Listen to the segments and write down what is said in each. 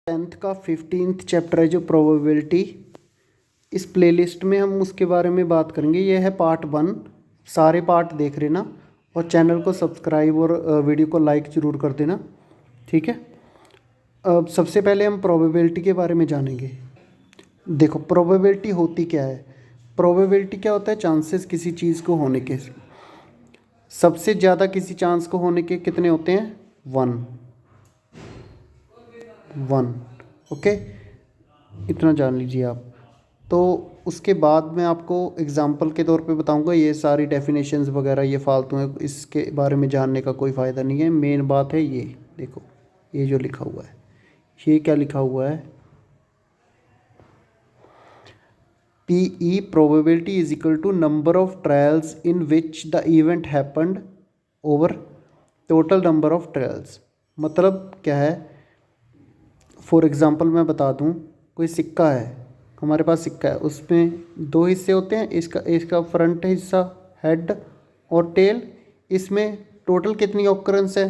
10th का 15th chapter है जो प्रोबेबिलिटी। इस प्लेलिस्ट में हम उसके बारे में बात करेंगे। ये है पार्ट 1। सारे पार्ट देख लेना और चैनल को सब्सक्राइब और वीडियो को लाइक ज़रूर कर देना, ठीक है। अब सबसे पहले हम प्रोबेबिलिटी के बारे में जानेंगे। देखो प्रोबेबिलिटी होती क्या है। प्रोबेबिलिटी क्या होता है? चांसेस किसी चीज़ को होने के। सबसे ज़्यादा किसी चांस को होने के कितने होते हैं? 1। ओके, इतना जान लीजिए आप। तो उसके बाद मैं आपको एग्जांपल के तौर पे बताऊंगा। ये सारी डेफिनेशंस वगैरह ये फालतू है, इसके बारे में जानने का कोई फ़ायदा नहीं है। मेन बात है ये देखो, ये जो लिखा हुआ है, ये क्या लिखा हुआ है? PE probability is equal to number of trials in which the event happened over total number of trials. मतलब क्या है? फॉर एग्ज़ाम्पल मैं बता दूं, कोई सिक्का है, हमारे पास सिक्का है, उसमें दो हिस्से होते हैं। इसका इसका फ्रंट हिस्सा हेड और टेल। इसमें टोटल कितनी ऑकरेंस है?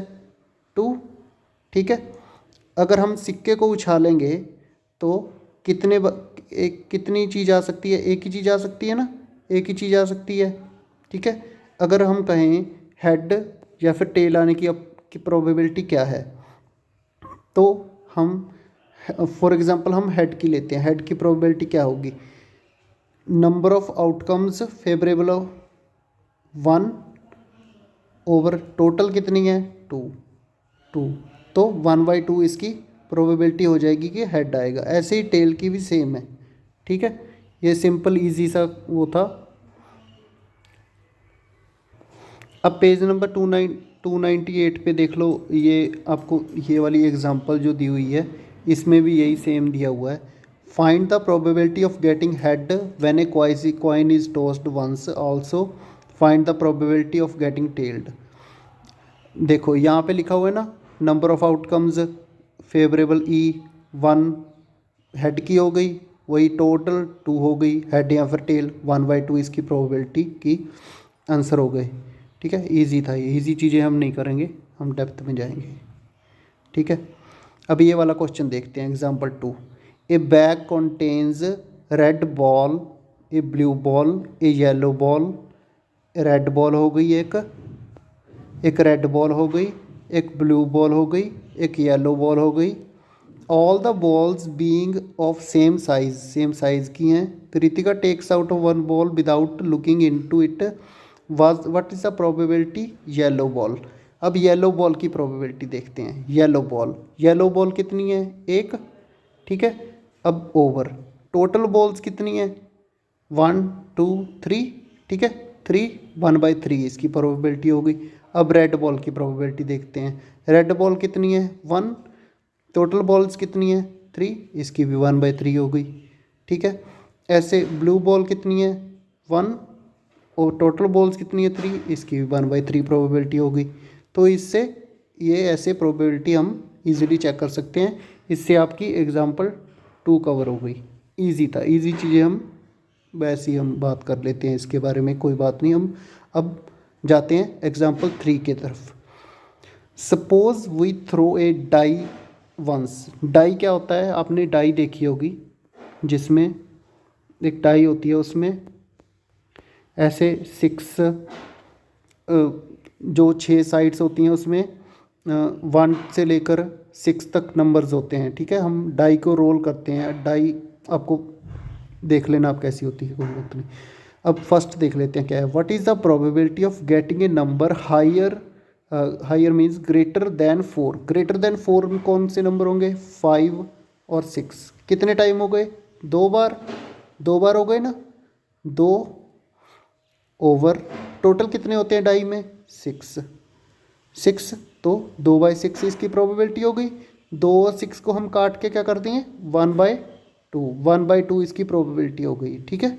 2, ठीक है। अगर हम सिक्के को उछालेंगे तो कितनी चीज़ आ सकती है? एक ही चीज़ आ सकती है ना, एक ही चीज़ आ सकती है, ठीक है। अगर हम कहें हेड या फिर टेल आने की प्रोबेबिलिटी क्या है, तो हम फॉर एग्ज़ाम्पल हम हेड की लेते हैं। हेड की प्रोबेबिलिटी क्या होगी? Number of outcomes favourable of 1 over total कितनी है? 2। तो 1/2 इसकी प्रोबेबिलिटी हो जाएगी कि हेड आएगा। ऐसे ही टेल की भी सेम है, ठीक है। ये सिंपल इजी सा वो था। अब पेज नंबर 298 पे देख लो। ये आपको ये वाली एग्जांपल जो दी हुई है, इसमें भी यही सेम दिया हुआ है। Find the probability of getting head when a coin is tossed once. Also find the probability of getting tailed. देखो यहाँ पे लिखा हुआ है ना, number of outcomes favourable E1 head की हो गई, वही टोटल 2 हो गई। हेड या फिर टेल 1/2 इसकी प्रोबेबिलिटी की आंसर हो गए, ठीक है। इजी था ये। इजी चीज़ें हम नहीं करेंगे, हम डेप्थ में जाएंगे, ठीक है। अब ये वाला क्वेश्चन देखते हैं, एग्जांपल 2। ए बैग कंटेन्स रेड बॉल, ए ब्लू बॉल, ए येलो बॉल। रेड बॉल हो गई एक रेड बॉल हो गई, एक ब्लू बॉल हो गई, एक येलो बॉल हो गई। All the balls being of same size की हैं। Kritika takes out of 1 ball without looking into it. What is the probability? Yellow ball. अब येलो बॉल की प्रोबेबिलिटी देखते हैं। येलो बॉल कितनी है? 1, ठीक है। अब ओवर टोटल बॉल्स कितनी है? 1 2 3, ठीक है। 3 1/3 इसकी प्रोबेबिलिटी हो गई। अब रेड बॉल की प्रोबेबिलिटी देखते हैं। रेड बॉल कितनी है? 1। टोटल बॉल्स कितनी है? 3, इसकी भी 1/3 हो गई, ठीक है। ऐसे ब्लू बॉल कितनी है? 1 और टोटल बॉल्स कितनी है? 3, इसकी भी 1/3 प्रोबेबिलिटी हो गई। तो इससे ये ऐसे प्रोबेबिलिटी हम इजीली चेक कर सकते हैं। इससे आपकी एग्जांपल 2 कवर हो गई। इजी था, इजी चीज़ें हम वैसे ही हम बात कर लेते हैं इसके बारे में, कोई बात नहीं। हम अब जाते हैं एग्जांपल 3 की तरफ। Suppose we throw a die once. Die क्या होता है? आपने डाई देखी होगी, जिसमें एक डाई होती है, उसमें ऐसे 6 जो 6 साइड्स होती हैं, उसमें 1 से लेकर 6 तक नंबर्स होते हैं, ठीक है। हम डाई को रोल करते हैं। डाई आपको देख लेना आप कैसी होती है, कोई बात नहीं। अब फर्स्ट देख लेते हैं क्या है। What is the probability of getting a number higher means greater than 4। Greater than 4 में कौन से नंबर होंगे? 5 और 6। कितने टाइम हो गए? 2 बार। 2 बार हो गए ना, 2 ओवर टोटल कितने होते हैं डाई में? 6। तो 2/6 इसकी प्रोबेबिलिटी हो गई। 2 और 6 को हम काट के क्या कर देंगे? 1/2। 1/2 इसकी प्रोबेबिलिटी हो गई, ठीक है।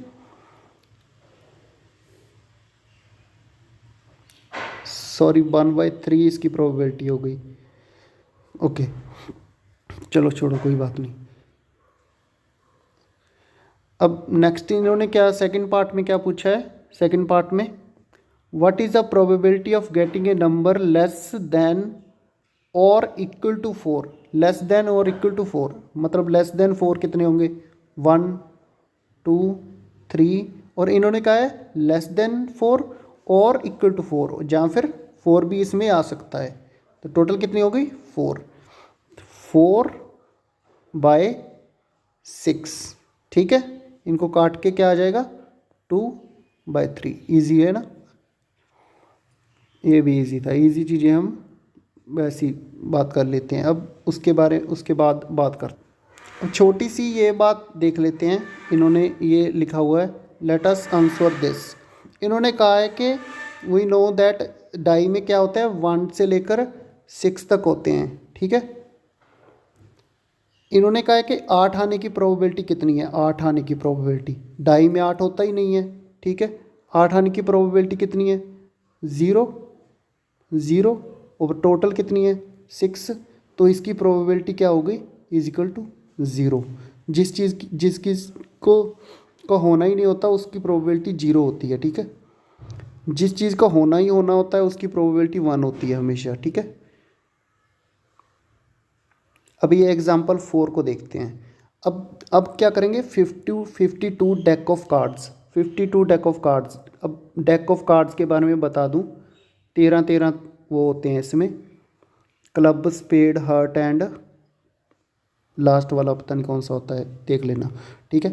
सॉरी, 1/3 इसकी प्रोबेबिलिटी हो गई। ओके, चलो छोड़ो, कोई बात नहीं। अब नेक्स्ट इन्होंने क्या सेकंड पार्ट में क्या पूछा है? सेकंड पार्ट में what is the probability of getting a number less than और इक्वल टू 4, लेस देन और इक्वल टू 4, मतलब लेस देन 4 कितने होंगे, 1 2 3, और इन्होंने कहा है लेस देन 4 और इक्वल टू 4, जहाँ फिर 4 भी इसमें आ सकता है। तो टोटल कितनी हो गई, 4, 4/6। ठीक है, इनको काट के क्या आ जाएगा, 2/3। ईजी है ना, ये भी इजी था। इजी चीज़ें हम वैसी बात कर लेते हैं। अब उसके बाद बात करते हैं। छोटी सी ये बात देख लेते हैं। इन्होंने ये लिखा हुआ है, लेट अस आंसर दिस। इन्होंने कहा है कि वी नो दैट डाई में क्या होता है, 1 से लेकर 6 तक होते हैं। ठीक है, इन्होंने कहा है कि 8 आने की प्रोबेबिलिटी कितनी है। 8 आने की प्रोबेबिलिटी, डाई में 8 होता ही नहीं है। ठीक है, 8 आने की प्रोबेबिलिटी कितनी है, 0 0, और टोटल कितनी है, 6। तो इसकी प्रोबेबिलिटी क्या हो गई, इज इक्वल टू 0। जिस चीज़ को होना ही नहीं होता उसकी प्रोबेबिलिटी 0 होती है। ठीक है, जिस चीज़ का होना ही होना होता है उसकी प्रोबेबिलिटी 1 होती है हमेशा। ठीक है, अभी ये एग्जांपल 4 को देखते हैं। अब क्या करेंगे, 52 deck of cards, 52 deck of cards. अब डेक ऑफ कार्ड्स के बारे में बता दूं, 13 वो होते हैं इसमें, club, spade, heart and last वाला पता नहीं कौन सा होता है, देख लेना। ठीक है,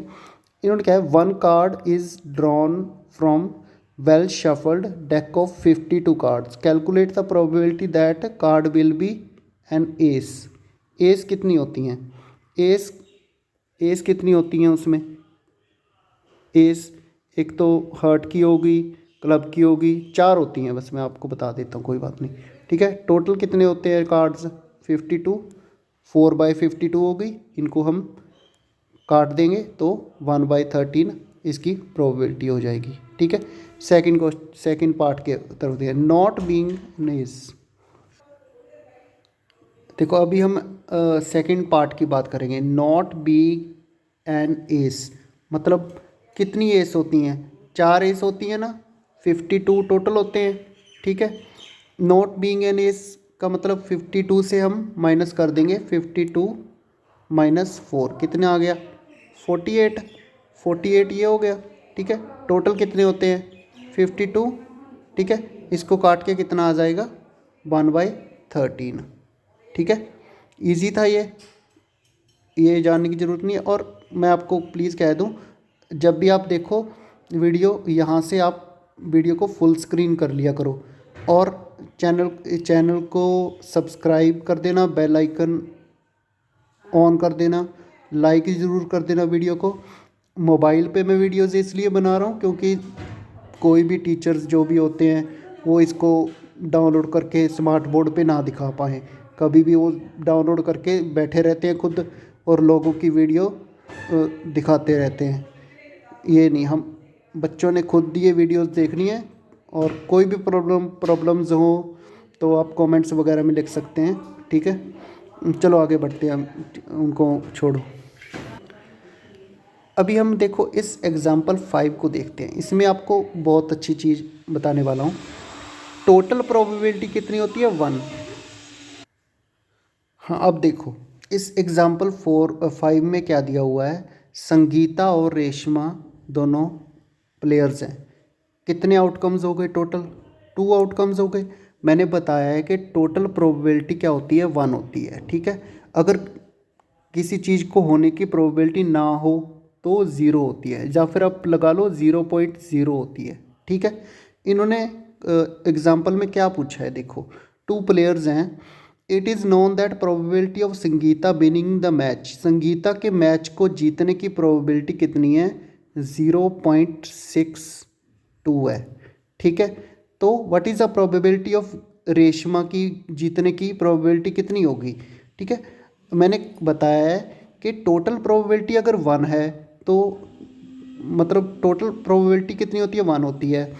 इन्होंने क्या है, 1 card is drawn from well shuffled deck of 52 cards, calculate the probability that card will be an ace. Ace कितनी होती हैं, एस कितनी होती हैं उसमें, एस एक तो हार्ट की होगी, क्लब की होगी, 4 होती हैं बस, मैं आपको बता देता हूँ, कोई बात नहीं। ठीक है, टोटल कितने होते हैं कार्ड्स, 52, 4/52 हो गई। इनको हम काट देंगे तो 1/13 इसकी प्रोबेबिलिटी हो जाएगी। ठीक है, सेकंड पार्ट के तरफ दिया, नॉट बीइंग नेस। देखो अभी हम सेकंड पार्ट की बात करेंगे। नॉट बीइंग एन एस मतलब कितनी एस होती हैं, 4 एस होती हैं ना, 52 टोटल होते हैं। ठीक है, नॉट बीइंग एन एस का मतलब 52 से हम माइनस कर देंगे, 52 माइनस 4 कितने आ गया, 48, 48 ये हो गया। ठीक है, टोटल कितने होते हैं, 52। ठीक है, इसको काट के कितना आ जाएगा, 1/13। ठीक है, इजी था ये जानने की ज़रूरत नहीं है। और मैं आपको प्लीज़ कह दूं, जब भी आप देखो वीडियो, यहाँ से आप वीडियो को फुल स्क्रीन कर लिया करो, और चैनल को सब्सक्राइब कर देना, बेल आइकन ऑन कर देना, लाइक ज़रूर कर देना वीडियो को। मोबाइल पे मैं वीडियोज़ इसलिए बना रहा हूँ क्योंकि कोई भी टीचर्स जो भी होते हैं वो इसको डाउनलोड करके स्मार्ट बोर्ड पे ना दिखा पाएँ। कभी भी वो डाउनलोड करके बैठे रहते हैं खुद, और लोगों की वीडियो दिखाते रहते हैं। ये नहीं, हम बच्चों ने खुद ये वीडियोस देखनी है। और कोई भी प्रॉब्लम्स हो तो आप कमेंट्स वगैरह में लिख सकते हैं। ठीक है, चलो आगे बढ़ते हैं, हम उनको छोड़ो। अभी हम देखो इस एग्ज़ाम्पल 5 को देखते हैं। इसमें आपको बहुत अच्छी चीज़ बताने वाला हूँ। टोटल प्रोबेबिलिटी कितनी होती है, 1। हाँ, अब देखो इस एग्ज़ाम्पल 5 में क्या दिया हुआ है, संगीता और रेशमा दोनों प्लेयर्स हैं। कितने आउटकम्स हो गए, टोटल 2 आउटकम्स हो गए। मैंने बताया है कि टोटल प्रोबेबिलिटी क्या होती है, 1 होती है। ठीक है, अगर किसी चीज़ को होने की प्रोबेबिलिटी ना हो तो 0 होती है, या फिर आप लगा लो 0.0 होती है। ठीक है, इन्होंने एग्जाम्पल में क्या पूछा है, देखो 2 प्लेयर्स हैं। It is known that probability of Sangeeta winning the match, Sangeeta के मैच को जीतने की प्रोबेबिलिटी कितनी है, 0.62 है। ठीक है, तो what is the probability of Reshma की जीतने की प्रोबेबिलिटी कितनी होगी। ठीक है, मैंने बताया है कि टोटल प्रोबेबिलिटी अगर 1 है तो मतलब टोटल प्रोबेबिलिटी कितनी होती है, 1 होती है।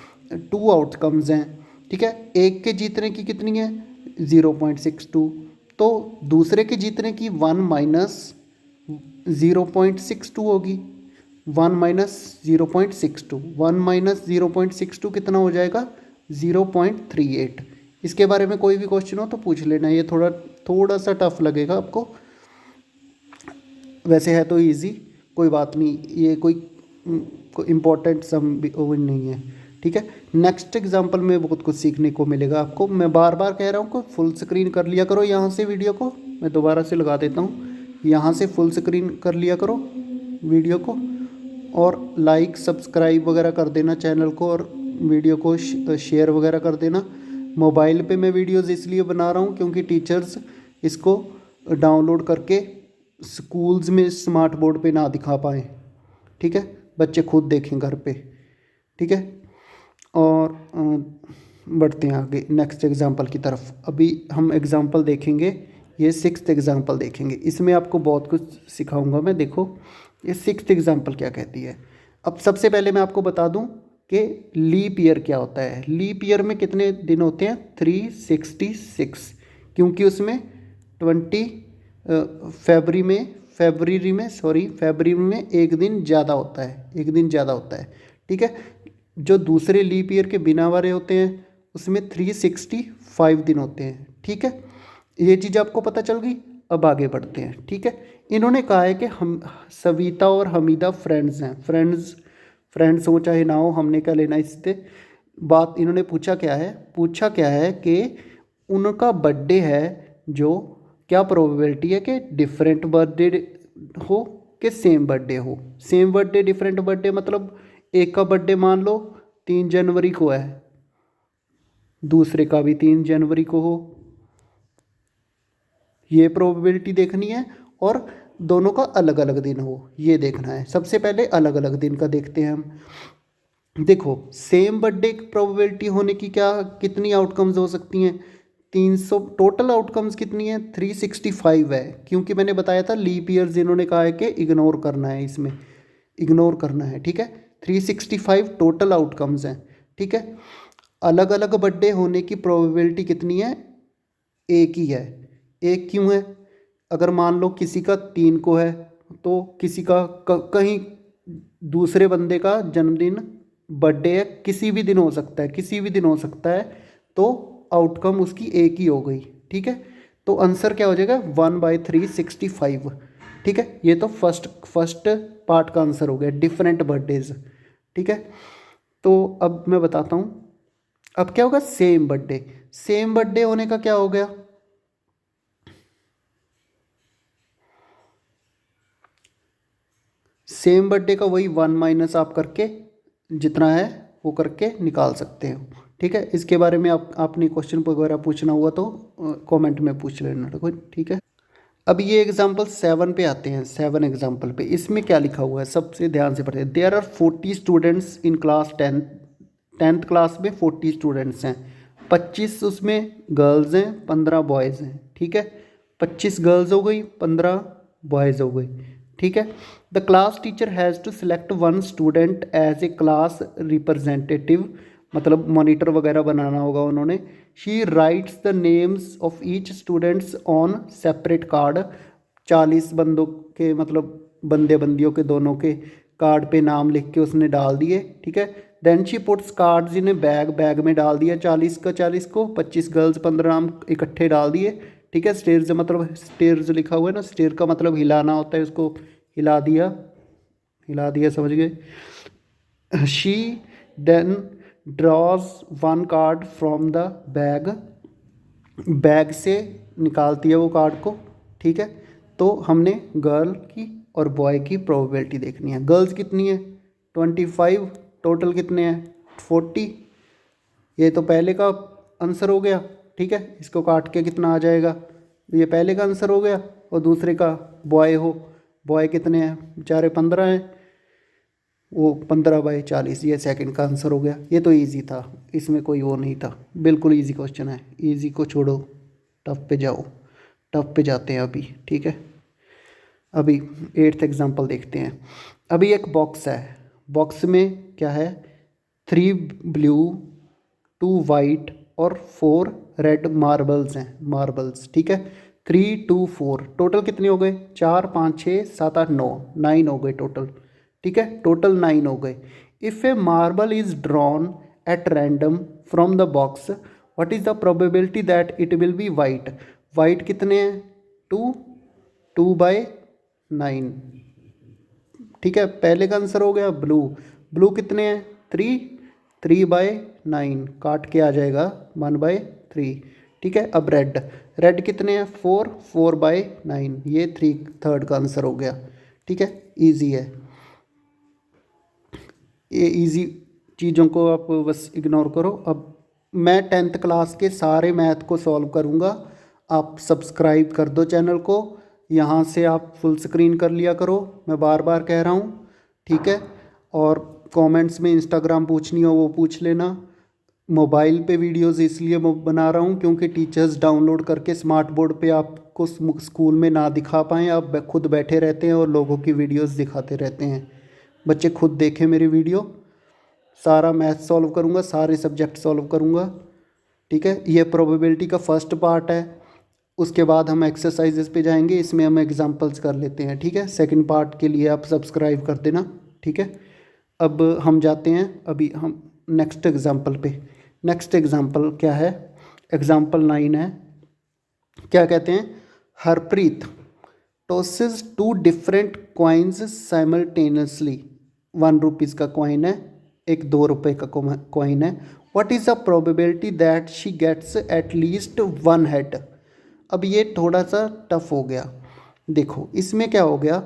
2 आउटकम्स हैं। ठीक है, एक के जीतने की कितनी है, 0.62, तो दूसरे के जीतने की 1 माइनस 0.62 होगी। 1 माइनस 0.62, 1 माइनस 0.62 कितना हो जाएगा, 0.38। इसके बारे में कोई भी क्वेश्चन हो तो पूछ लेना, ये थोड़ा थोड़ा सा टफ लगेगा आपको, वैसे है तो इजी, कोई बात नहीं, ये कोई इम्पोर्टेंट सम वो नहीं है, ठीक है। नेक्स्ट एग्जांपल में बहुत कुछ सीखने को मिलेगा आपको। मैं बार बार कह रहा हूँ कि फुल स्क्रीन कर लिया करो यहाँ से वीडियो को, मैं दोबारा से लगा देता हूँ, यहाँ से फुल स्क्रीन कर लिया करो वीडियो को, और लाइक सब्सक्राइब वगैरह कर देना चैनल को, और वीडियो को शेयर वगैरह कर देना। मोबाइल पे मैं वीडियोस इसलिए बना रहा हूँ क्योंकि टीचर्स इसको डाउनलोड करके स्कूल्स में स्मार्ट बोर्ड पे ना दिखा पाएँ, ठीक है, बच्चे खुद देखें घर पे, ठीक है। और बढ़ते हैं आगे नेक्स्ट एग्जांपल की तरफ। अभी हम एग्जांपल देखेंगे, ये सिक्स्थ एग्जांपल देखेंगे, इसमें आपको बहुत कुछ सिखाऊंगा मैं। देखो ये सिक्स्थ एग्जांपल क्या कहती है। अब सबसे पहले मैं आपको बता दूं कि लीप ईयर क्या होता है। लीप ईयर में कितने दिन होते हैं? 366, क्योंकि उसमें 20 फरवरी में एक दिन ज़्यादा होता है, एक दिन ज़्यादा होता है, ठीक है। जो दूसरे लीप ईयर के बिना वाले होते हैं उसमें 365 दिन होते हैं, ठीक है। ये चीज़ आपको पता चल गई। अब आगे बढ़ते हैं, ठीक है। इन्होंने कहा है कि हम सविता और हमीदा फ्रेंड्स हैं, फ्रेंड्स हो चाहे ना हो, हमने क्या लेना इससे। बात इन्होंने पूछा क्या है कि उनका बर्थडे है, जो क्या प्रोबेबिलिटी है कि डिफरेंट बर्थडे हो कि सेम बर्थडे हो। सेम बर्थडे डिफरेंट बर्थडे मतलब एक का बर्थडे मान लो 3 जनवरी को है, दूसरे का भी 3 जनवरी को हो, ये प्रोबेबिलिटी देखनी है। और दोनों का अलग अलग दिन हो, ये देखना है। सबसे पहले अलग अलग दिन का देखते हैं हम। देखो सेम बर्थडे प्रोबेबिलिटी होने की कितनी आउटकम्स हो सकती हैं? 300। टोटल आउटकम्स कितनी है? 365 है, क्योंकि मैंने बताया था लीप ईयर्स इन्होंने कहा है कि इग्नोर करना है, इसमें इग्नोर करना है, ठीक है। 365 टोटल आउटकम्स हैं, ठीक है। अलग अलग बर्थडे होने की प्रोबेबिलिटी कितनी है? एक ही है। एक क्यों है? अगर मान लो किसी का 3 को है तो किसी का कहीं दूसरे बंदे का जन्मदिन बर्थडे है, किसी भी दिन हो सकता है, किसी भी दिन हो सकता है, तो आउटकम उसकी एक ही हो गई, ठीक है। तो आंसर क्या हो जाएगा? 1/365, ठीक है। ये तो फर्स्ट पार्ट का आंसर हो गया, डिफरेंट बर्थडेज, ठीक है। तो अब मैं बताता हूँ अब क्या होगा। सेम बर्थडे होने का क्या हो गया? सेम बर्थडे का वही 1 माइनस आप करके जितना है वो करके निकाल सकते हो, ठीक है। इसके बारे में आपने क्वेश्चन वगैरह पूछना हुआ तो कमेंट में पूछ लेना, ठीक है। अब ये एग्जाम्पल 7 पे आते हैं। 7 एग्जाम्पल पे इसमें क्या लिखा हुआ है सबसे ध्यान से पढ़ते हैं। There are 40 students in class 10th class में 40 स्टूडेंट्स हैं, 25 उसमें गर्ल्स हैं, 15 बॉयज़ हैं, ठीक है। 25 गर्ल्स हो गई, 15 बॉयज़ हो गई, ठीक है। The class teacher has to select 1 student as a class representative, मतलब मॉनिटर वगैरह बनाना होगा उन्होंने। She writes the names of each students on separate card. 40 बंदों के मतलब बंदे बंदियों के दोनों के कार्ड पे नाम लिख के उसने डाल दिए, ठीक है। Then she puts cards in a bag में डाल दिया 40 का 40 को, 25 गर्ल्स 15 नाम इकट्ठे डाल दिए, ठीक है। स्टेयर्स मतलब स्टेयर्स लिखा हुआ है ना, स्टेयर का मतलब हिलाना होता है, उसको हिला दिया, समझ गए। She then draws 1 card from the bag से निकालती है वो कार्ड को, ठीक है। तो हमने गर्ल की और बॉय की प्रोबेबिलिटी देखनी है। गर्ल्स कितनी है? 25, टोटल कितने हैं? 40। ये तो पहले का आंसर हो गया, ठीक है। इसको काट के कितना आ जाएगा? ये पहले का आंसर हो गया। और दूसरे का बॉय कितने हैं? बेचारे 15 हैं, वो 15/40, ये सेकंड का आंसर हो गया। ये तो इजी था, इसमें कोई वो नहीं था, बिल्कुल इजी क्वेश्चन है। इजी को छोड़ो, टफ पे जाओ, टफ पे जाते हैं अभी, ठीक है। अभी 8th एग्जांपल देखते हैं। अभी एक बॉक्स है, बॉक्स में क्या है? 3 ब्लू, 2 वाइट और 4 रेड मार्बल्स हैं, मार्बल्स, ठीक है। 3, 2, 4 टोटल कितने हो गए? 4, 5, 6, 7, 8, 9 हो गए टोटल, ठीक है। टोटल 9 हो गए। If A marble is drawn at random from the box, what is the probability that it will be white? White कितने हैं, 2, 2/9, ठीक है। पहले का आंसर हो गया ब्लू, ब्लू कितने हैं 3, 3/9, काट के आ जाएगा 1/3, ठीक है। अब रेड, रेड कितने हैं 4, 4/9, ये थर्ड का आंसर हो गया, ठीक है। इजी है ये, इजी चीज़ों को आप बस इग्नोर करो। अब मैं 10th क्लास के सारे मैथ को सॉल्व करूँगा, आप सब्सक्राइब कर दो चैनल को, यहाँ से आप फुल स्क्रीन कर लिया करो, मैं बार बार कह रहा हूँ, ठीक है। और कमेंट्स में इंस्टाग्राम पूछनी हो वो पूछ लेना। मोबाइल पे वीडियोस इसलिए बना रहा हूँ क्योंकि टीचर्स डाउनलोड करके स्मार्ट बोर्ड पे आपको स्कूल में ना दिखा पाएँ, आप खुद बैठे रहते हैं और लोगों की वीडियोस दिखाते रहते हैं। बच्चे खुद देखें मेरी वीडियो, सारा मैथ सॉल्व करूँगा, सारे सब्जेक्ट सॉल्व करूँगा, ठीक है। ये प्रोबेबिलिटी का फर्स्ट पार्ट है, उसके बाद हम एक्सरसाइजेस पे जाएंगे, इसमें हम एग्जांपल्स कर लेते हैं, ठीक है। सेकंड पार्ट के लिए आप सब्सक्राइब कर देना, ठीक है। अब हम जाते हैं अभी हम नेक्स्ट एग्जांपल पे। नेक्स्ट एग्जांपल क्या है, एग्जांपल 9 है। क्या कहते हैं, Harpreet tosses 2 different coins simultaneously, 1 rupees का कॉइन है, एक 2 रुपये का कॉइन है। What is the probability that she gets at least 1 head. अब ये थोड़ा सा टफ हो गया, देखो इसमें क्या हो गया,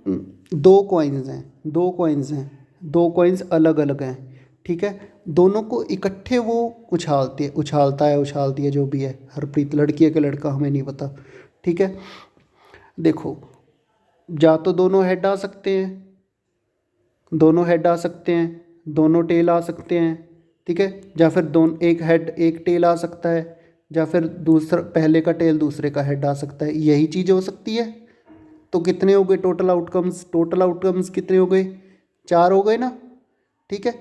2 कॉइन्स हैं, 2 कॉइन्स हैं, 2 कॉइन्स अलग अलग हैं, ठीक है। दोनों को इकट्ठे वो उछालता है जो भी है, हरप्रीत लड़की है कि लड़का हमें नहीं पता, ठीक है। देखो या तो दोनों हेड आ सकते हैं, दोनों हेड आ सकते हैं, दोनों टेल आ सकते हैं, ठीक है। या फिर दोनों, एक हेड एक टेल आ सकता है, या फिर दूसरा पहले का टेल दूसरे का हेड आ सकता है, यही चीज़ हो सकती है। तो कितने हो गए टोटल आउटकम्स, टोटल आउटकम्स कितने हो गए, 4 हो गए ना, ठीक है।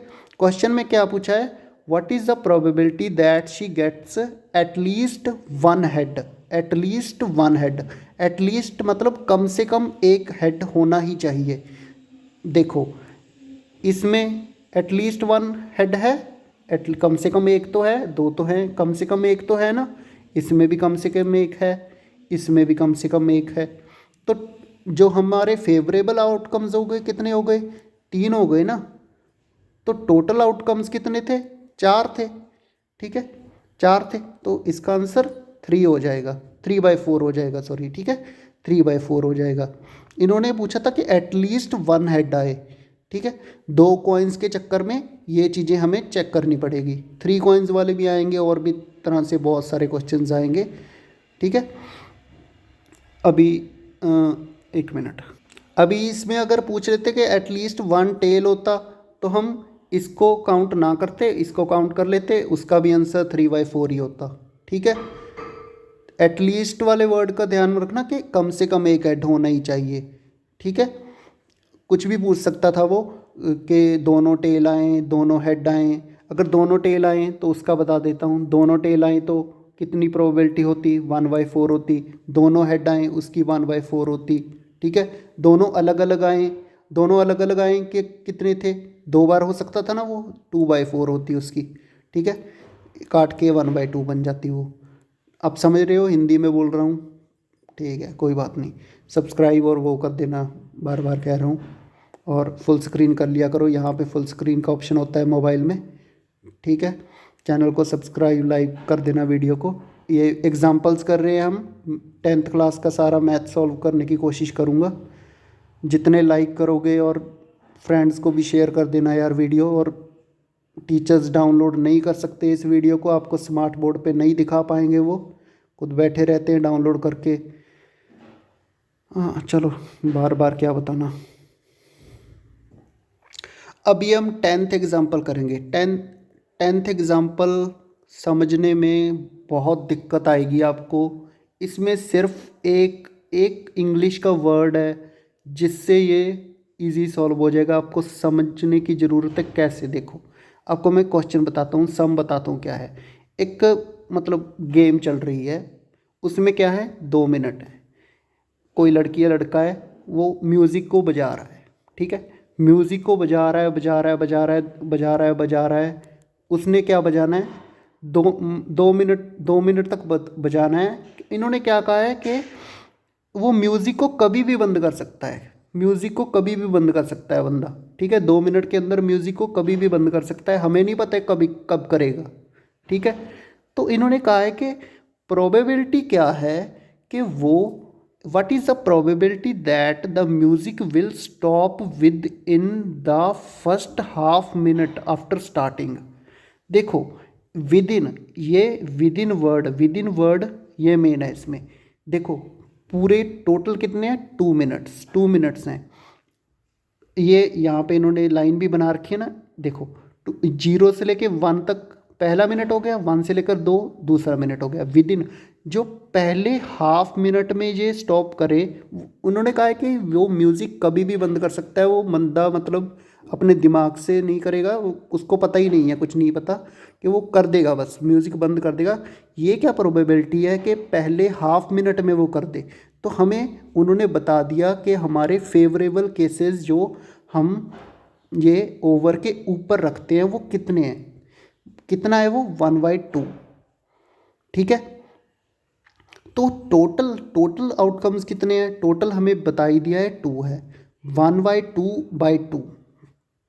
क्वेश्चन में क्या पूछा है, what is the probability that she gets at least 1 head, at least 1 head, at least मतलब कम से कम एक हेड होना ही चाहिए। देखो इसमें एटलीस्ट 1 हेड है, कम से कम एक तो है, 2 तो हैं, कम से कम एक तो है ना, इसमें भी कम से कम एक है, इसमें भी कम से कम एक है। तो जो हमारे फेवरेबल आउटकम्स हो गए कितने हो गए, 3 हो गए ना। तो टोटल आउटकम्स कितने थे, 4 थे, ठीक है, 4 थे। तो इसका आंसर 3 हो जाएगा, 3/4 हो जाएगा, सॉरी, ठीक है, 3/4 हो जाएगा। इन्होंने पूछा था कि एटलीस्ट 1 हेड आए, ठीक है। 2 कॉइन्स के चक्कर में ये चीज़ें हमें चेक करनी पड़ेगी, 3 कॉइन्स वाले भी आएंगे, और भी तरह से बहुत सारे क्वेश्चंस आएंगे, ठीक है। अभी एक मिनट, अभी इसमें अगर पूछ लेते कि एटलीस्ट 1 टेल होता तो हम इसको काउंट ना करते, इसको काउंट कर लेते, उसका भी आंसर 3/4 ही होता, ठीक है। एटलीस्ट वाले वर्ड का ध्यान रखना कि कम से कम एक हेड होना ही चाहिए, ठीक है। कुछ भी पूछ सकता था वो कि दोनों टेल आएँ, दोनों हेड आएँ। अगर दोनों टेल आएँ तो उसका बता देता हूँ, दोनों टेल आएँ तो कितनी प्रोबेबिलिटी होती, 1/4 होती। दोनों हेड आएँ उसकी 1/4 होती, ठीक है। दोनों अलग अलग आएँ, दोनों अलग अलग आएँ कि कितने थे, 2 बार हो सकता था ना, वो 2/4 होती उसकी, ठीक है। काट के 1/2 बन जाती वो। आप समझ रहे हो, हिंदी में बोल रहा हूँ, ठीक है, कोई बात नहीं। सब्सक्राइब और वो कर देना, बार बार कह रहा हूँ, और फुल स्क्रीन कर लिया करो, यहाँ पे फुल स्क्रीन का ऑप्शन होता है मोबाइल में, ठीक है। चैनल को सब्सक्राइब, लाइक कर देना वीडियो को। ये एग्जांपल्स कर रहे हैं हम, 10th क्लास का सारा मैथ सॉल्व करने की कोशिश करूँगा। जितने लाइक करोगे, और फ्रेंड्स को भी शेयर कर देना यार वीडियो। और टीचर्स डाउनलोड नहीं कर सकते इस वीडियो को, आपको स्मार्ट बोर्ड पे नहीं दिखा पाएंगे, वो खुद बैठे रहते हैं डाउनलोड करके। हाँ चलो, बार बार क्या बताना। अभी हम 10th एग्जाम्पल करेंगे। 10th एग्जाम्पल समझने में बहुत दिक्कत आएगी आपको। इसमें सिर्फ एक एक इंग्लिश का वर्ड है जिससे ये इजी सॉल्व हो जाएगा। आपको समझने की ज़रूरत है कैसे, देखो आपको मैं क्वेश्चन बताता हूँ, सम बताता हूँ क्या है। एक मतलब गेम चल रही है, उसमें क्या है, 2 मिनट है। कोई लड़की या लड़का है, वो म्यूज़िक को बजा रहा है, ठीक है। म्यूज़िक को बजा रहा है, बजा रहा है, बजा रहा है, बजा रहा है, बजा रहा है। उसने क्या बजाना है, दो मिनट तक बजाना है। इन्होंने क्या कहा है कि वो म्यूज़िक को कभी भी बंद कर सकता है, म्यूज़िक को कभी भी बंद कर सकता है बंदा, ठीक है। 2 मिनट के अंदर म्यूज़िक को कभी भी बंद कर सकता है, हमें नहीं पता है कभी कब करेगा, ठीक है। तो इन्होंने कहा है कि प्रोबेबिलिटी क्या है कि वो, what is the probability that the music will stop with in the first half minute after starting. देखो, विद इन वर्ड ये मेन है इसमें। देखो, पूरे टोटल कितने हैं, 2 मिनट्स हैं। ये यहाँ पे इन्होंने लाइन भी बना रखी है ना, देखो 0 से लेके 1 तक पहला मिनट हो गया, 1 से लेकर 2 दूसरा मिनट हो गया। विद इन जो पहले हाफ मिनट में ये स्टॉप करे, उन्होंने कहा है कि वो म्यूज़िक कभी भी बंद कर सकता है। वो मंदा मतलब अपने दिमाग से नहीं करेगा, उसको पता ही नहीं है, कुछ नहीं पता, कि वो कर देगा, बस म्यूज़िक बंद कर देगा। ये क्या प्रोबेबिलिटी है कि पहले हाफ मिनट में वो कर दे। तो हमें उन्होंने बता दिया कि हमारे फेवरेबल केसेस जो हम ये ओवर के ऊपर रखते हैं वो कितने हैं, कितना है वो 1/2, ठीक है। तो टोटल आउटकम्स कितने हैं, टोटल हमें बता ही दिया है 2 है, 1/2/2।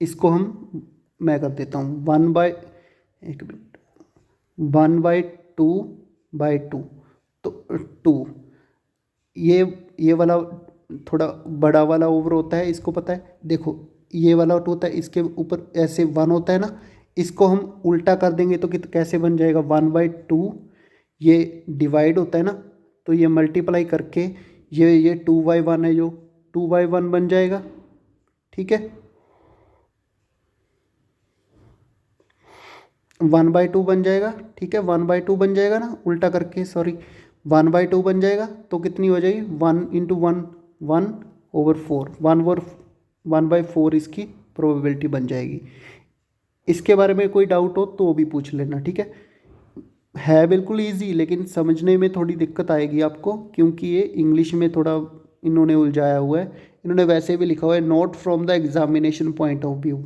इसको मैं कर देता हूँ 1/2/2, तो 2, ये वाला थोड़ा बड़ा वाला ओवर होता है, इसको पता है। देखो, ये वाला 2 होता है, इसके ऊपर ऐसे 1 होता है ना, इसको हम उल्टा कर देंगे तो कैसे बन जाएगा 1/2। ये डिवाइड होता है ना, तो ये मल्टीप्लाई करके ये 2/1 है, जो 2/1 बन जाएगा, ठीक है। 1/2 बन जाएगा, ठीक है, 1/2 बन जाएगा ना, उल्टा करके, सॉरी, 1/2 बन जाएगा। तो कितनी हो जाएगी, 1 × 1 1/4, 1/4 इसकी प्रोबेबिलिटी बन जाएगी। इसके बारे में कोई डाउट हो तो भी पूछ लेना, ठीक है बिल्कुल ईजी, लेकिन समझने में थोड़ी दिक्कत आएगी आपको, क्योंकि ये इंग्लिश में थोड़ा इन्होंने उलझाया हुआ है। इन्होंने वैसे भी लिखा हुआ है note from the examination point of view.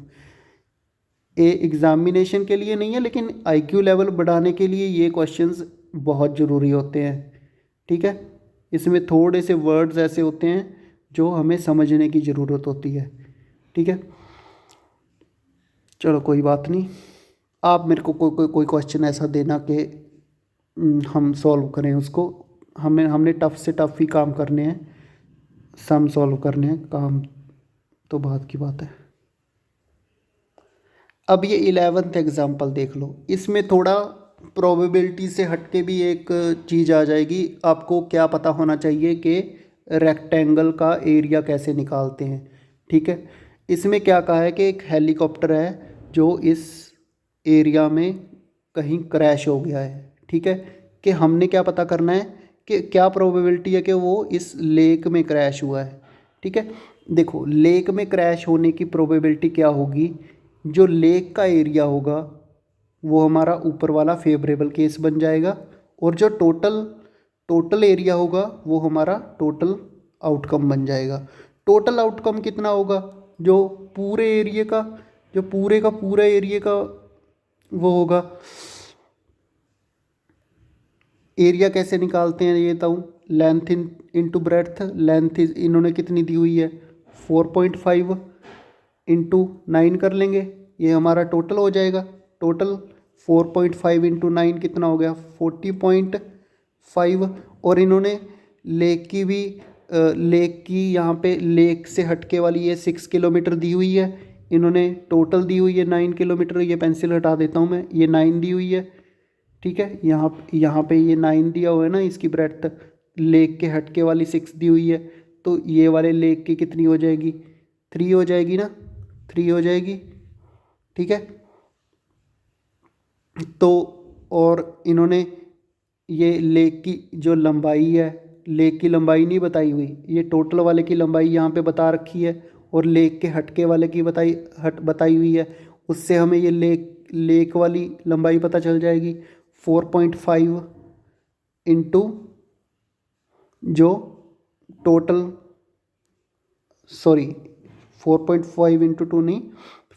ये एग्जामिनेशन के लिए नहीं है, लेकिन आईक्यू लेवल बढ़ाने के लिए ये क्वेश्चंस बहुत ज़रूरी होते हैं, ठीक है। इसमें थोड़े से वर्ड्स ऐसे होते हैं जो हमें समझने की ज़रूरत होती है, ठीक है। चलो कोई बात नहीं, आप मेरे को कोई क्वेश्चन ऐसा देना कि हम सॉल्व करें उसको। हमने टफ़ से टफ़ ही काम करने हैं, सम सॉल्व करने हैं, काम तो बात की बात है। अब ये 11th एग्जाम्पल देख लो, इसमें थोड़ा प्रोबेबिलिटी से हटके भी एक चीज़ आ जाएगी। आपको क्या पता होना चाहिए कि रेक्टेंगल का एरिया कैसे निकालते हैं, ठीक है। इसमें क्या कहा है कि एक हेलीकॉप्टर है जो इस एरिया में कहीं क्रैश हो गया है, ठीक है। कि हमने क्या पता करना है कि क्या प्रोबेबिलिटी है कि वो इस लेक में क्रैश हुआ है, ठीक है। देखो, लेक में क्रैश होने की प्रोबेबिलिटी क्या होगी, जो लेक का एरिया होगा वो हमारा ऊपर वाला फेवरेबल केस बन जाएगा, और जो टोटल एरिया होगा वो हमारा टोटल आउटकम बन जाएगा। टोटल आउटकम कितना होगा, जो पूरे एरिया का, जो पूरे का पूरा एरिया का वो होगा। एरिया कैसे निकालते हैं ये बताऊँ, लेंथ इंटू ब्रेड्थ। लेंथ इन्होंने कितनी दी हुई है 4.5 इंटू 9 कर लेंगे, ये हमारा टोटल हो जाएगा। टोटल 4.5 इंटू 9 कितना हो गया 40.5। और इन्होंने लेक की भी लेक की यहाँ पे लेक से हटके वाली ये 6 किलोमीटर दी हुई है। इन्होंने टोटल दी हुई है 9 किलोमीटर, ये पेंसिल हटा देता हूँ मैं, ये 9 दी हुई है, ठीक है। यहाँ पे ये 9 दिया हुआ है ना, इसकी ब्रेड्थ, लेक के हटके वाली 6 दी हुई है, तो ये वाले लेक की कितनी हो जाएगी 3 हो जाएगी ना, 3 हो जाएगी, ठीक है। तो और इन्होंने ये लेक की जो लंबाई है, लेक की लंबाई नहीं बताई हुई, ये टोटल वाले की लंबाई यहाँ पे बता रखी है, और लेक के हटके वाले की बताई हुई है। उससे हमें ये लेक वाली लंबाई पता चल जाएगी 4.5 इंटू जो टोटल, सॉरी 4.5 इंटू 2 नहीं,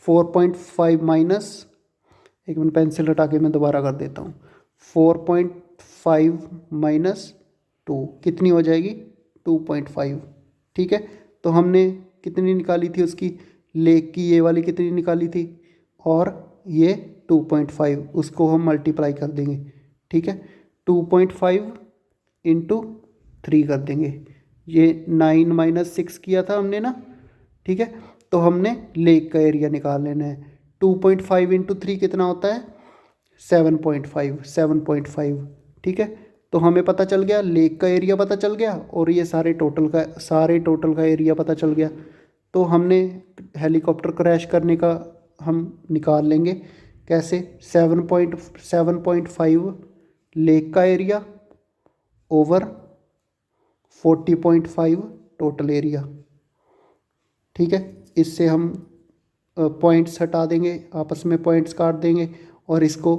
4.5 माइनस एक मिनट, पेंसिल हटा के मैं दोबारा कर देता हूँ। 4.5 माइनस 2 कितनी हो जाएगी? 2.5। ठीक है, तो हमने कितनी निकाली थी उसकी, लेग की ये वाली कितनी निकाली थी, और ये 2.5, उसको हम मल्टीप्लाई कर देंगे। ठीक है, 2.5 इंटू 3 कर देंगे। ये 9 माइनस 6 किया था हमने ना। ठीक है, तो हमने लेक का एरिया निकाल लेना है। 2.5 इंटू 3 कितना होता है? 7.5। ठीक है, तो हमें पता चल गया, लेक का एरिया पता चल गया, और ये सारे टोटल का एरिया पता चल गया। तो हमने हेलीकॉप्टर क्रैश करने का हम निकाल लेंगे। कैसे? 7.5 लेक का एरिया ओवर 40.5 टोटल एरिया। ठीक है, इससे हम पॉइंट्स हटा देंगे, आपस में पॉइंट्स काट देंगे, और इसको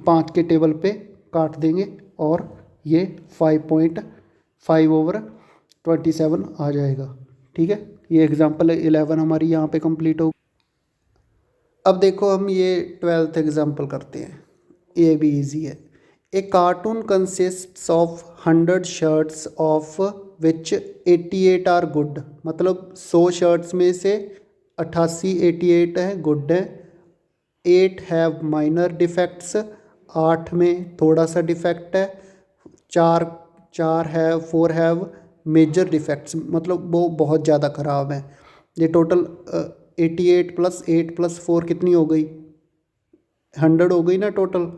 5 के टेबल पे काट देंगे, और ये 5.5 ओवर 27 आ जाएगा। ठीक है, ये एग्जाम्पल 11 हमारी यहाँ पे कंप्लीट हो। अब देखो हम ये 12th एग्जाम्पल करते हैं, ये भी इजी है। A carton consists of 100 shirts of which 88 are good. मतलब 100 शर्ट्स में से 88 है गुड है। 8 हैव माइनर डिफेक्ट्स, 8 में थोड़ा सा डिफेक्ट है। 4 4 है 4 हैव मेजर डिफेक्ट्स, मतलब वो बहुत ज़्यादा ख़राब है। ये टोटल 88 प्लस 8 प्लस 4 कितनी हो गई? 100 हो गई ना टोटल।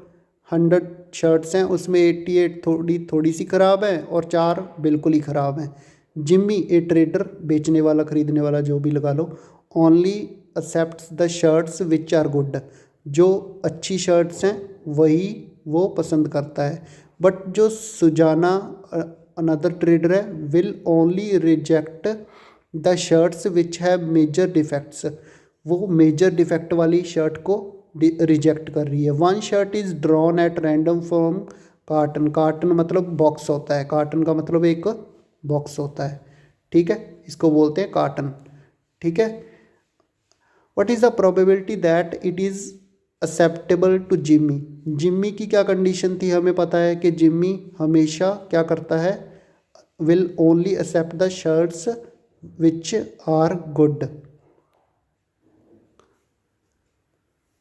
100 शर्ट्स हैं, उसमें 88 थोड़ी थोड़ी सी ख़राब है और 4 बिल्कुल ही ख़राब हैं। जिम्मी ए ट्रेडर, बेचने वाला खरीदने वाला जो भी लगा लो, only accepts the shirts which are good. जो अच्छी शर्ट्स हैं वही वो पसंद करता है। बट जो सुजाना अनदर ट्रेडर है, will only reject the shirts which have major defects. वो मेजर डिफेक्ट वाली शर्ट को रिजेक्ट कर रही है। 1 shirt is drawn at random from carton. Carton मतलब बॉक्स होता है, कार्टन का मतलब एक बॉक्स होता है। ठीक है, इसको बोलते हैं कार्टन। ठीक है, what is the probability that it is acceptable to Jimmy. Jimmy की क्या कंडीशन थी? हमें पता है कि जिम्मी हमेशा क्या करता है, will only accept the shirts which are good.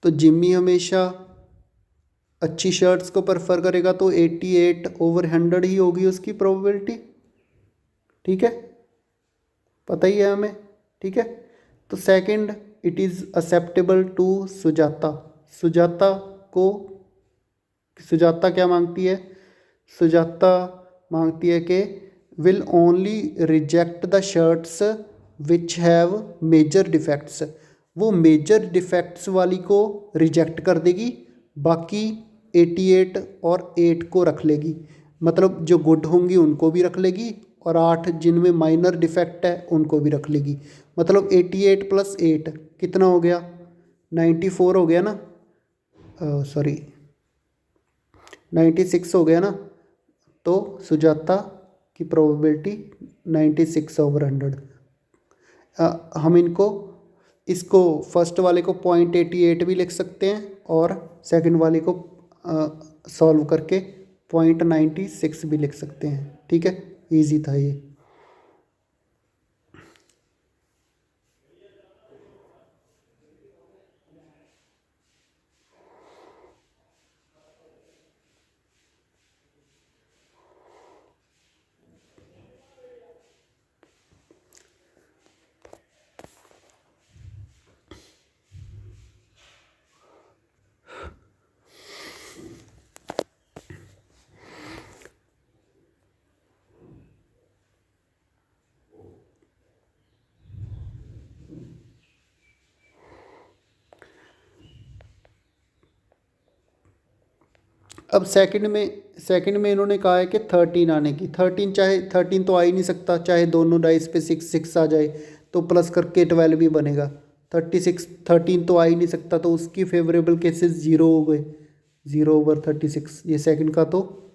तो जिम्मी हमेशा अच्छी शर्ट्स को प्रेफर करेगा, तो 88 ओवर 100 ही होगी उसकी प्रोबेबिलिटी। ठीक है, पता ही है हमें। ठीक है, तो second, it is acceptable to Sujata. Sujata को, सुजाता क्या मांगती है? सुजाता मांगती है कि will only reject the shirts which have major defects. वो मेजर डिफेक्ट्स वाली को रिजेक्ट कर देगी, बाकी 88 और 8 को रख लेगी। मतलब जो गुड होंगी उनको भी रख लेगी, और 8 जिनमें माइनर डिफेक्ट है उनको भी रख लेगी। मतलब 88 प्लस 8 कितना हो गया? 94 हो गया ना, सॉरी 96 हो गया ना। तो सुजाता की प्रोबेबिलिटी 96 ओवर 100। हम इसको फर्स्ट वाले को 0.88 भी लिख सकते हैं, और सेकंड वाले को सॉल्व करके 0.96 भी लिख सकते हैं। ठीक है, इजी था ये। अब सेकंड में इन्होंने कहा है कि 13 आने की। 13 चाहे 13 तो आ ही नहीं सकता, चाहे दोनों डाइस पे 6 आ जाए तो प्लस करके 12 ही बनेगा। 36 13 तो आ ही नहीं सकता, तो उसकी फेवरेबल केसेस 0 हो गए, 0 ओवर 36। ये सेकंड का तो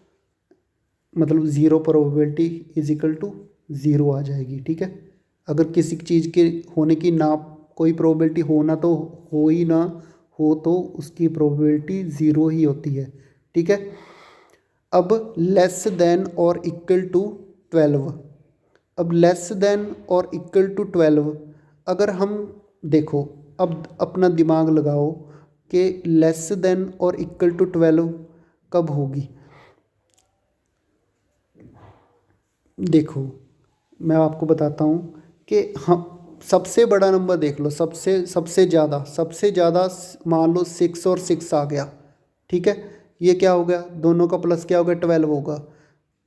मतलब 0 प्रोबेबिलिटी इज इक्वल टू 0 आ जाएगी। ठीक है, अगर किसी चीज़ के होने की ना कोई प्रोबेबिलिटी होना तो हो ही ना हो तो उसकी प्रोबेबिलिटी ज़ीरो ही होती है। ठीक है। अब लेस देन और इक्वल टू 12, अब लेस देन और इक्वल टू 12 अगर हम देखो, अब अपना दिमाग लगाओ कि लेस देन और इक्वल टू 12 कब होगी। देखो मैं आपको बताता हूँ कि हम सबसे बड़ा नंबर देख लो, सबसे ज़्यादा मान लो 6 और 6 आ गया। ठीक है, ये क्या हो गया, दोनों का प्लस क्या हो गया, 12 होगा।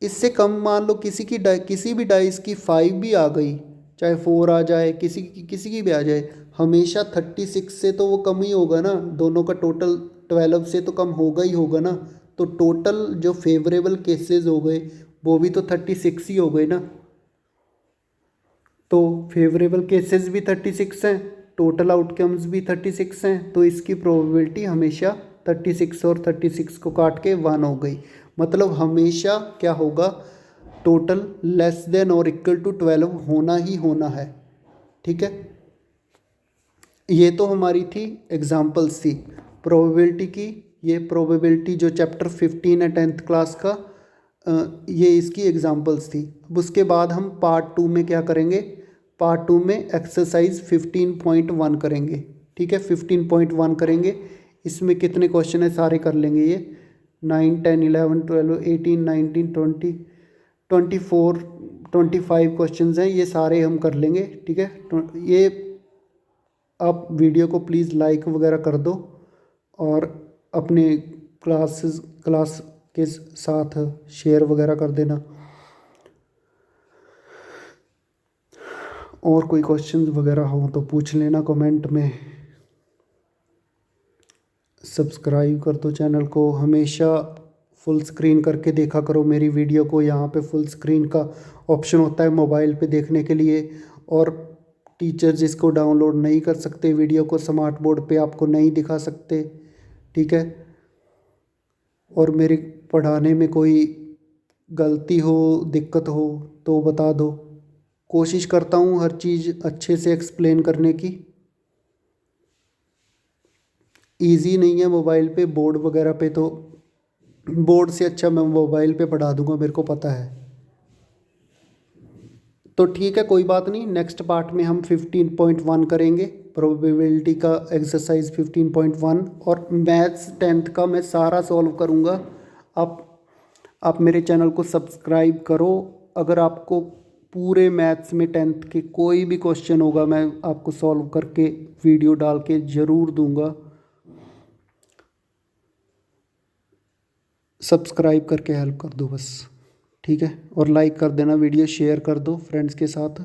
इससे कम मान लो किसी भी डाइस की 5 भी आ गई, चाहे 4 आ जाए, किसी की भी आ जाए, हमेशा 36 से तो वो कम ही होगा ना, दोनों का टोटल 12 से तो कम होगा ही होगा ना। तो टोटल जो फेवरेबल केसेस हो गए वो भी तो 36 ही हो गए ना। तो फेवरेबल केसेस भी 36 हैं, टोटल आउटकम्स भी 36 हैं, तो इसकी प्रोबेबिलिटी हमेशा 36 और 36 को काट के 1 हो गई। मतलब हमेशा क्या होगा, टोटल लेस देन और इक्वल टू 12 होना ही होना है। ठीक है, ये तो हमारी थी एग्जाम्पल्स थी प्रोबेबिलिटी की। ये प्रोबेबिलिटी जो चैप्टर 15 है 10th क्लास का, ये इसकी एग्जाम्पल्स थी। अब उसके बाद हम पार्ट 2 में क्या करेंगे, पार्ट 2 में एक्सरसाइज 15.1 करेंगे। ठीक है, 15.1 करेंगे। इसमें कितने क्वेश्चन है सारे कर लेंगे ये, 9 10 11 12 18 19 20 24 25 क्वेश्चंस हैं, ये सारे हम कर लेंगे। ठीक है, ये आप वीडियो को प्लीज़ लाइक वगैरह कर दो और अपने क्लास के साथ शेयर वगैरह कर देना। और कोई क्वेश्चंस वगैरह हो तो पूछ लेना कमेंट में। सब्सक्राइब कर दो चैनल को, हमेशा फुल स्क्रीन करके देखा करो मेरी वीडियो को। यहाँ पे फुल स्क्रीन का ऑप्शन होता है मोबाइल पे देखने के लिए, और टीचर्स इसको डाउनलोड नहीं कर सकते, वीडियो को स्मार्ट बोर्ड पे आपको नहीं दिखा सकते। ठीक है, और मेरे पढ़ाने में कोई गलती हो, दिक्कत हो तो बता दो। कोशिश करता हूँ हर चीज़ अच्छे से एक्सप्लेन करने की। इजी नहीं है मोबाइल पे, बोर्ड वगैरह पे तो बोर्ड से अच्छा मैं मोबाइल पे पढ़ा दूंगा, मेरे को पता है। तो ठीक है, कोई बात नहीं, नेक्स्ट पार्ट में हम 15.1 करेंगे, प्रोबेबिलिटी का एक्सरसाइज 15.1, और मैथ्स 10th का मैं सारा सॉल्व करूँगा। आप मेरे चैनल को सब्सक्राइब करो। अगर आपको पूरे मैथ्स में 10th के कोई भी क्वेश्चन होगा मैं आपको सॉल्व करके वीडियो डाल के ज़रूर दूंगा। सब्सक्राइब करके हेल्प कर दो बस। ठीक है, और लाइक कर देना, वीडियो शेयर कर दो फ्रेंड्स के साथ।